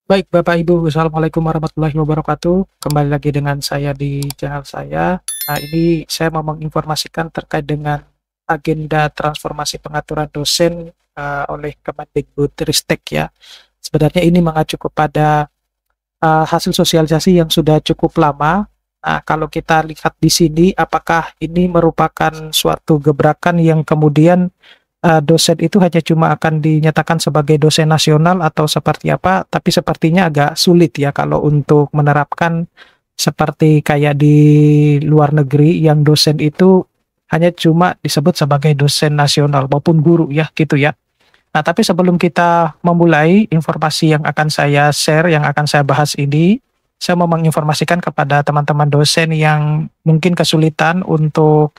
Baik, Bapak Ibu, Assalamualaikum warahmatullahi wabarakatuh. Kembali lagi dengan saya di channel saya. Nah, ini saya mau menginformasikan terkait dengan agenda transformasi pengaturan dosen oleh Kemendikbudristek ya. Sebenarnya ini mengacu kepada hasil sosialisasi yang sudah cukup lama. Nah, kalau kita lihat di sini, apakah ini merupakan suatu gebrakan yang kemudian dosen itu hanya cuma akan dinyatakan sebagai dosen nasional atau seperti apa, tapi sepertinya agak sulit ya kalau untuk menerapkan seperti kayak di luar negeri yang dosen itu hanya cuma disebut sebagai dosen nasional maupun guru ya gitu ya. Nah, tapi sebelum kita memulai informasi yang akan saya share, yang akan saya bahas ini, saya mau menginformasikan kepada teman-teman dosen yang mungkin kesulitan untuk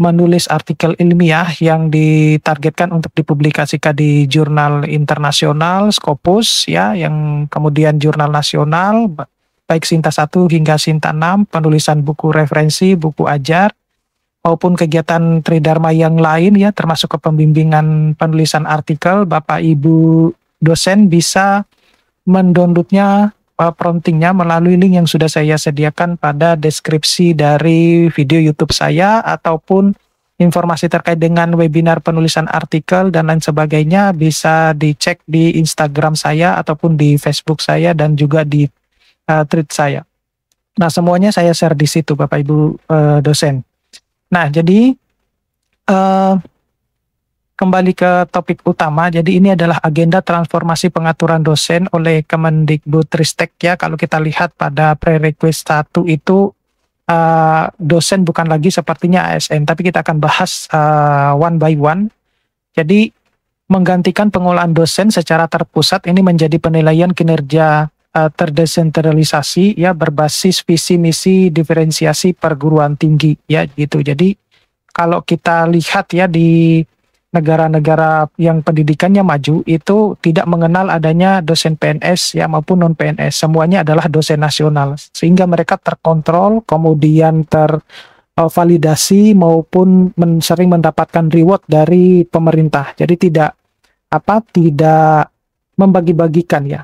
menulis artikel ilmiah yang ditargetkan untuk dipublikasikan di jurnal internasional, Scopus, ya, yang kemudian jurnal nasional, baik Sinta 1 hingga Sinta 6, penulisan buku referensi, buku ajar, maupun kegiatan Tridharma yang lain, ya, termasuk kepembimbingan penulisan artikel. Bapak Ibu dosen bisa mendownloadnya promptingnya melalui link yang sudah saya sediakan pada deskripsi dari video YouTube saya, ataupun informasi terkait dengan webinar penulisan artikel dan lain sebagainya bisa dicek di Instagram saya ataupun di Facebook saya dan juga di tweet saya. Nah, semuanya saya share di situ Bapak Ibu dosen. Nah, jadi kembali ke topik utama, jadi ini adalah agenda transformasi pengaturan dosen oleh Kemendikbudristek ya. Kalau kita lihat pada prerequisite 1 itu dosen bukan lagi sepertinya ASN, tapi kita akan bahas one by one. Jadi menggantikan pengolahan dosen secara terpusat ini menjadi penilaian kinerja terdesentralisasi ya, berbasis visi misi diferensiasi perguruan tinggi ya gitu. Jadi kalau kita lihat ya di negara-negara yang pendidikannya maju itu tidak mengenal adanya dosen PNS ya maupun non PNS, semuanya adalah dosen nasional sehingga mereka terkontrol kemudian tervalidasi maupun sering mendapatkan reward dari pemerintah. Jadi tidak membagi-bagikan ya,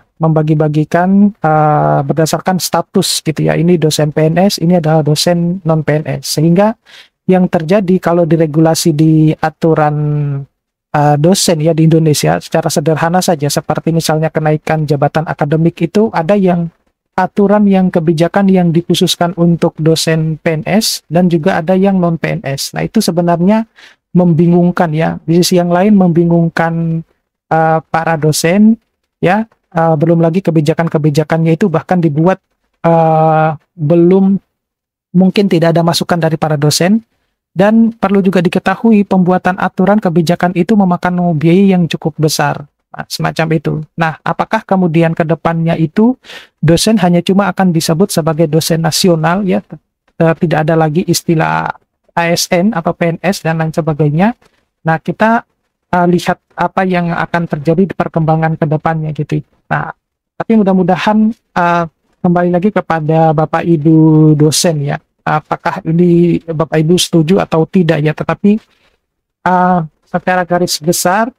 berdasarkan status gitu ya, ini dosen PNS, ini adalah dosen non PNS, sehingga yang terjadi kalau diregulasi di aturan dosen ya di Indonesia secara sederhana saja, seperti misalnya kenaikan jabatan akademik, itu ada yang aturan yang kebijakan yang dikhususkan untuk dosen PNS dan juga ada yang non PNS. Nah, itu sebenarnya membingungkan ya. Di sisi yang lain membingungkan para dosen ya. Belum lagi kebijakan-kebijakannya itu bahkan dibuat belum, mungkin tidak ada masukan dari para dosen. Dan perlu juga diketahui pembuatan aturan kebijakan itu memakan biaya yang cukup besar. Nah, semacam itu. Nah, apakah kemudian ke depannya itu dosen hanya cuma akan disebut sebagai dosen nasional ya, tidak ada lagi istilah ASN atau PNS dan lain sebagainya. Nah, kita lihat apa yang akan terjadi di perkembangan ke depannya gitu. Nah, tapi mudah-mudahan kembali lagi kepada Bapak Ibu dosen ya, apakah ini Bapak Ibu setuju atau tidak ya. Tetapi secara garis besar,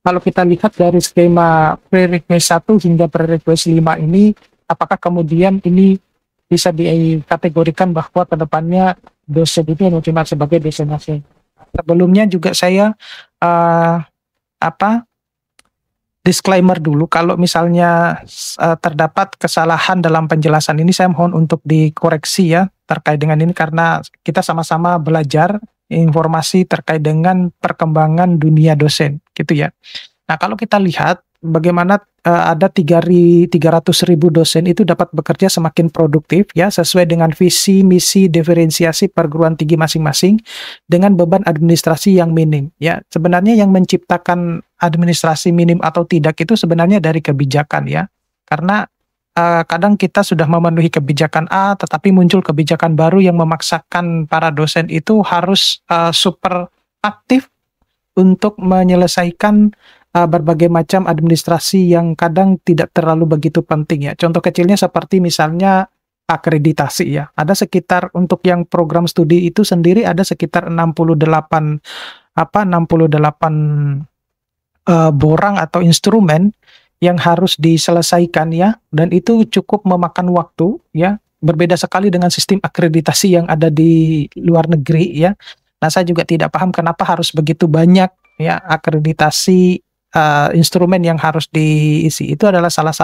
kalau kita lihat dari skema prerequisite 1 hingga prerequisite 5 ini, apakah kemudian ini bisa dikategorikan bahwa kedepannya dosen ini cuma sebagai dosen nasional. Sebelumnya juga saya disclaimer dulu, kalau misalnya terdapat kesalahan dalam penjelasan ini, saya mohon untuk dikoreksi ya terkait dengan ini, karena kita sama-sama belajar informasi terkait dengan perkembangan dunia dosen gitu ya. Nah, kalau kita lihat bagaimana ada 300.000 dosen itu dapat bekerja semakin produktif ya, sesuai dengan visi misi diferensiasi perguruan tinggi masing-masing dengan beban administrasi yang minim ya. Sebenarnya yang menciptakan administrasi minim atau tidak itu sebenarnya dari kebijakan ya, karena kadang kita sudah memenuhi kebijakan A tetapi muncul kebijakan baru yang memaksakan para dosen itu harus super aktif untuk menyelesaikan berbagai macam administrasi yang kadang tidak terlalu begitu penting ya. Contoh kecilnya seperti misalnya akreditasi ya. Ada sekitar, untuk yang program studi itu sendiri ada sekitar 68 borang atau instrumen yang harus diselesaikan ya, dan itu cukup memakan waktu ya. Berbeda sekali dengan sistem akreditasi yang ada di luar negeri ya. Nah, saya juga tidak paham kenapa harus begitu banyak ya akreditasi instrumen yang harus diisi. Itu adalah salah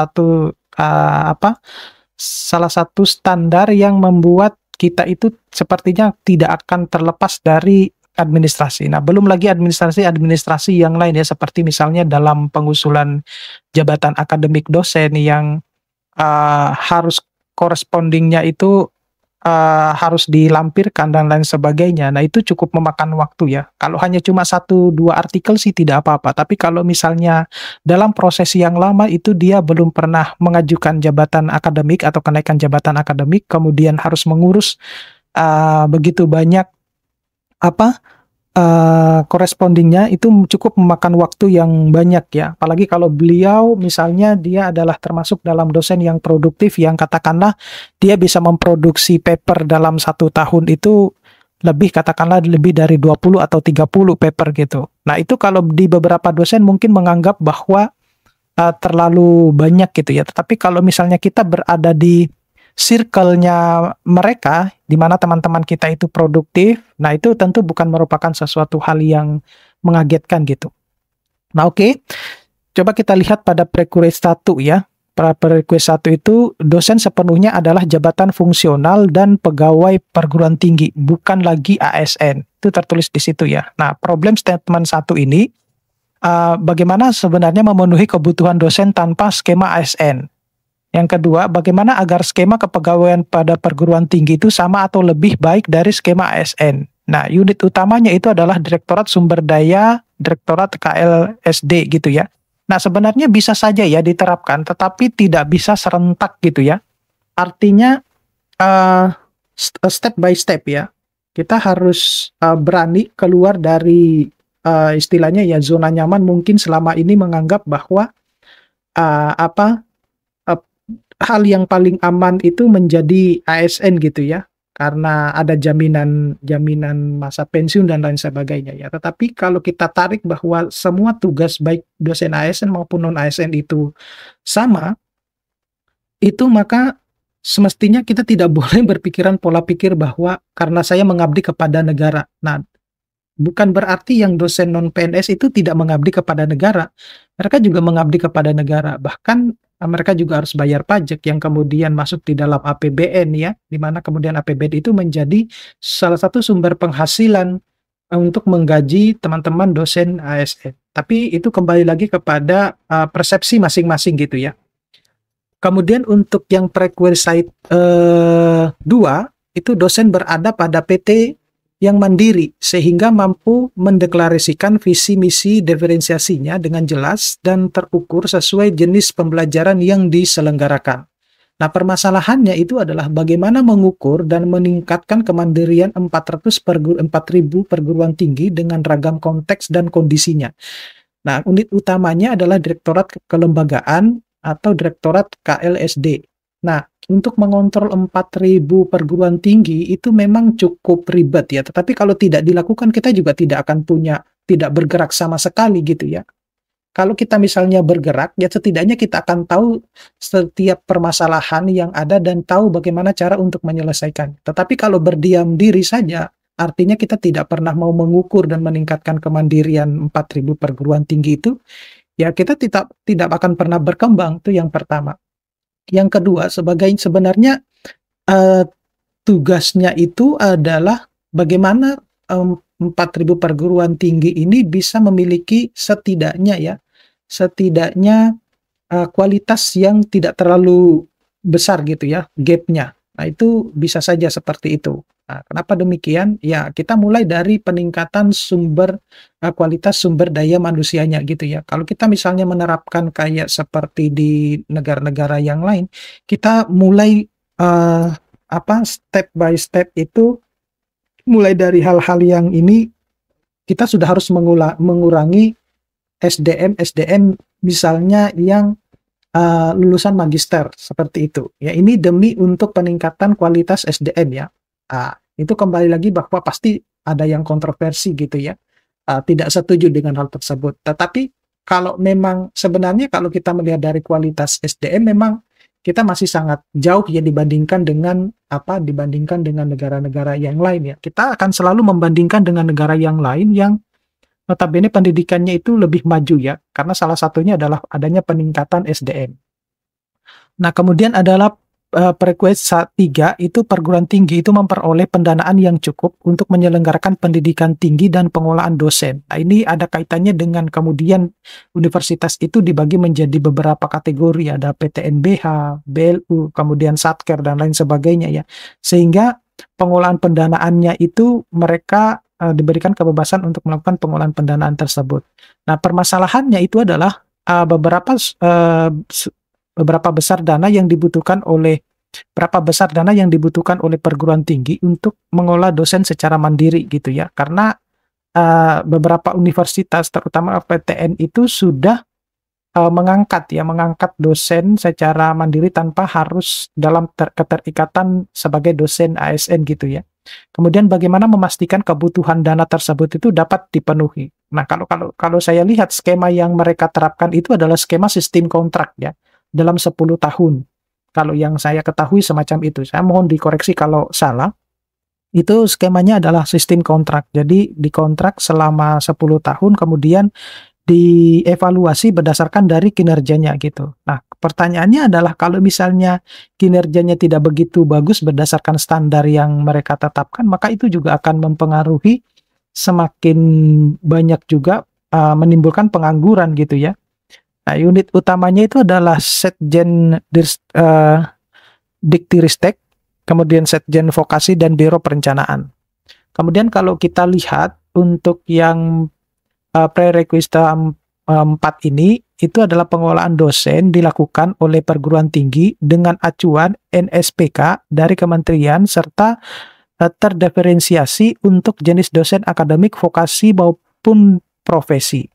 satu standar yang membuat kita itu sepertinya tidak akan terlepas dari administrasi. Nah, belum lagi administrasi yang lain ya, seperti misalnya dalam pengusulan jabatan akademik dosen yang harus correspondingnya itu harus dilampirkan dan lain sebagainya. Nah, itu cukup memakan waktu ya. Kalau hanya cuma 1-2 artikel sih tidak apa-apa. Tapi kalau misalnya dalam proses yang lama itu dia belum pernah mengajukan jabatan akademik atau kenaikan jabatan akademik, kemudian harus mengurus begitu banyak correspondingnya, itu cukup memakan waktu yang banyak ya. Apalagi kalau beliau misalnya dia adalah termasuk dalam dosen yang produktif, yang katakanlah dia bisa memproduksi paper dalam 1 tahun itu katakanlah lebih dari 20 atau 30 paper gitu. Nah, itu kalau di beberapa dosen mungkin menganggap bahwa terlalu banyak gitu ya. Tetapi kalau misalnya kita berada di circle-nya mereka, di mana teman-teman kita itu produktif, nah itu tentu bukan merupakan sesuatu hal yang mengagetkan gitu. Nah, oke. Coba kita lihat pada prerequisite 1 ya. Pada prerequisite 1 itu dosen sepenuhnya adalah jabatan fungsional dan pegawai perguruan tinggi, bukan lagi ASN. Itu tertulis di situ ya. Nah, problem statement 1 ini bagaimana sebenarnya memenuhi kebutuhan dosen tanpa skema ASN. Yang kedua, bagaimana agar skema kepegawaian pada perguruan tinggi itu sama atau lebih baik dari skema ASN. Nah, unit utamanya itu adalah Direktorat Sumber Daya, Direktorat KLSD gitu ya. Nah, sebenarnya bisa saja ya diterapkan, tetapi tidak bisa serentak gitu ya. Artinya, step by step ya. Kita harus berani keluar dari istilahnya ya zona nyaman, mungkin selama ini menganggap bahwa hal yang paling aman itu menjadi ASN gitu ya, karena ada jaminan masa pensiun dan lain sebagainya ya. Tetapi kalau kita tarik bahwa semua tugas baik dosen ASN maupun non ASN itu sama, itu maka semestinya kita tidak boleh berpikiran pola pikir bahwa karena saya mengabdi kepada negara. Nah, bukan berarti yang dosen non PNS itu tidak mengabdi kepada negara. Mereka juga mengabdi kepada negara. Bahkan mereka juga harus bayar pajak yang kemudian masuk di dalam APBN ya, di mana kemudian APBN itu menjadi salah satu sumber penghasilan untuk menggaji teman-teman dosen ASN. Tapi itu kembali lagi kepada persepsi masing-masing gitu ya. Kemudian untuk yang prerequisite 2, itu dosen berada pada PT yang mandiri, sehingga mampu mendeklarasikan visi misi diferensiasinya dengan jelas dan terukur sesuai jenis pembelajaran yang diselenggarakan. Nah, permasalahannya itu adalah bagaimana mengukur dan meningkatkan kemandirian 4.000 perguruan tinggi dengan ragam konteks dan kondisinya. Nah, unit utamanya adalah Direktorat Kelembagaan atau Direktorat KLSD. Nah, untuk mengontrol 4.000 perguruan tinggi itu memang cukup ribet ya. Tetapi kalau tidak dilakukan, kita juga tidak bergerak sama sekali gitu ya. Kalau kita misalnya bergerak, ya setidaknya kita akan tahu setiap permasalahan yang ada dan tahu bagaimana cara untuk menyelesaikan. Tetapi kalau berdiam diri saja, artinya kita tidak pernah mau mengukur dan meningkatkan kemandirian 4.000 perguruan tinggi itu, ya kita tidak akan pernah berkembang. Itu yang pertama. Yang kedua, sebenarnya tugasnya itu adalah bagaimana 4.000 perguruan tinggi ini bisa memiliki setidaknya kualitas yang tidak terlalu besar gitu ya, gap-nya. Nah, itu bisa saja seperti itu. Nah, kenapa demikian? Ya, kita mulai dari peningkatan kualitas sumber daya manusianya gitu ya. Kalau kita misalnya menerapkan kayak seperti di negara-negara yang lain, kita mulai step by step itu, mulai dari hal-hal yang ini, kita sudah harus mengurangi SDM misalnya yang lulusan magister seperti itu. Ya, ini demi untuk peningkatan kualitas SDM ya. Itu kembali lagi bahwa pasti ada yang kontroversi gitu ya. Tidak setuju dengan hal tersebut. Tetapi kalau memang sebenarnya kalau kita melihat dari kualitas SDM memang kita masih sangat jauh ya dibandingkan dengan dibandingkan dengan negara-negara yang lain ya. Kita akan selalu membandingkan dengan negara yang lain yang notabene pendidikannya itu lebih maju ya, karena salah satunya adalah adanya peningkatan SDM. Nah, kemudian adalah prerequisite 3 itu perguruan tinggi itu memperoleh pendanaan yang cukup untuk menyelenggarakan pendidikan tinggi dan pengolahan dosen. Nah, ini ada kaitannya dengan kemudian universitas itu dibagi menjadi beberapa kategori, ada PTNBH, BLU, kemudian Satker dan lain sebagainya ya. Sehingga pengolahan pendanaannya itu mereka diberikan kebebasan untuk melakukan pengolahan pendanaan tersebut. Nah, permasalahannya itu adalah berapa besar dana yang dibutuhkan oleh perguruan tinggi untuk mengolah dosen secara mandiri gitu ya. Karena beberapa universitas terutama PTN itu sudah mengangkat dosen secara mandiri tanpa harus dalam keterikatan sebagai dosen ASN gitu ya. Kemudian bagaimana memastikan kebutuhan dana tersebut itu dapat dipenuhi. Nah, kalau saya lihat skema yang mereka terapkan itu adalah skema sistem kontrak ya, dalam 10 tahun. Kalau yang saya ketahui semacam itu. Saya mohon dikoreksi kalau salah. Itu skemanya adalah sistem kontrak. Jadi dikontrak selama 10 tahun, kemudian dievaluasi berdasarkan dari kinerjanya gitu. Nah, pertanyaannya adalah kalau misalnya kinerjanya tidak begitu bagus berdasarkan standar yang mereka tetapkan, maka itu juga akan mempengaruhi semakin banyak juga menimbulkan pengangguran gitu ya. Nah, unit utamanya itu adalah Setjen Diktiristek, kemudian Setjen Vokasi dan Biro Perencanaan. Kemudian kalau kita lihat untuk yang prerequisite 4 ini, itu adalah pengolahan dosen dilakukan oleh perguruan tinggi dengan acuan NSPK dari kementerian serta terdiferensiasi untuk jenis dosen akademik, vokasi maupun profesi.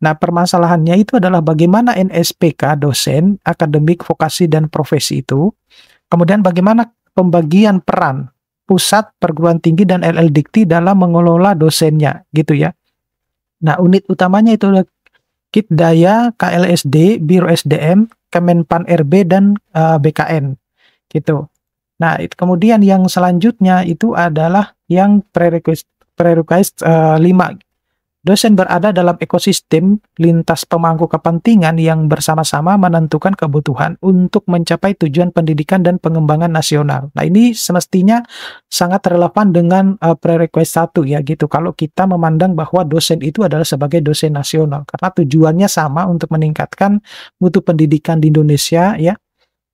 Nah, permasalahannya itu adalah bagaimana NSPK, dosen, akademik, vokasi, dan profesi itu, kemudian bagaimana pembagian peran pusat, perguruan tinggi, dan LL-Dikti dalam mengelola dosennya, gitu ya. Nah, unit utamanya itu adalah Kitdaya, KLSD, Biro SDM, Kemenpan RB, dan BKN, gitu. Nah, kemudian yang selanjutnya itu adalah yang prerequisite 5. Dosen berada dalam ekosistem lintas pemangku kepentingan yang bersama-sama menentukan kebutuhan untuk mencapai tujuan pendidikan dan pengembangan nasional. Nah, ini semestinya sangat relevan dengan prerequisite 1 ya gitu. Kalau kita memandang bahwa dosen itu adalah sebagai dosen nasional karena tujuannya sama untuk meningkatkan mutu pendidikan di Indonesia ya.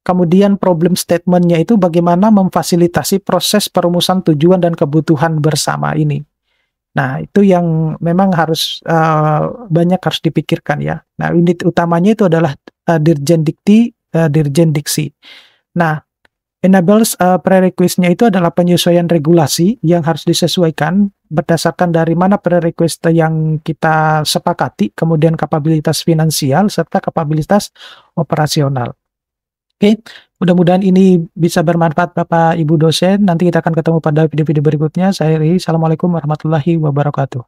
Kemudian problem statement-nya itu bagaimana memfasilitasi proses perumusan tujuan dan kebutuhan bersama ini. Nah, itu yang memang harus banyak harus dipikirkan ya. Nah, unit utamanya itu adalah Dirjen Dikti, Dirjen Diksi. Nah, enables prerequisite-nya itu adalah penyesuaian regulasi yang harus disesuaikan berdasarkan dari mana prerequisite yang kita sepakati, kemudian kapabilitas finansial serta kapabilitas operasional. Oke, mudah-mudahan ini bisa bermanfaat Bapak Ibu dosen. Nanti kita akan ketemu pada video-video berikutnya. Saya Ri. Assalamualaikum warahmatullahi wabarakatuh.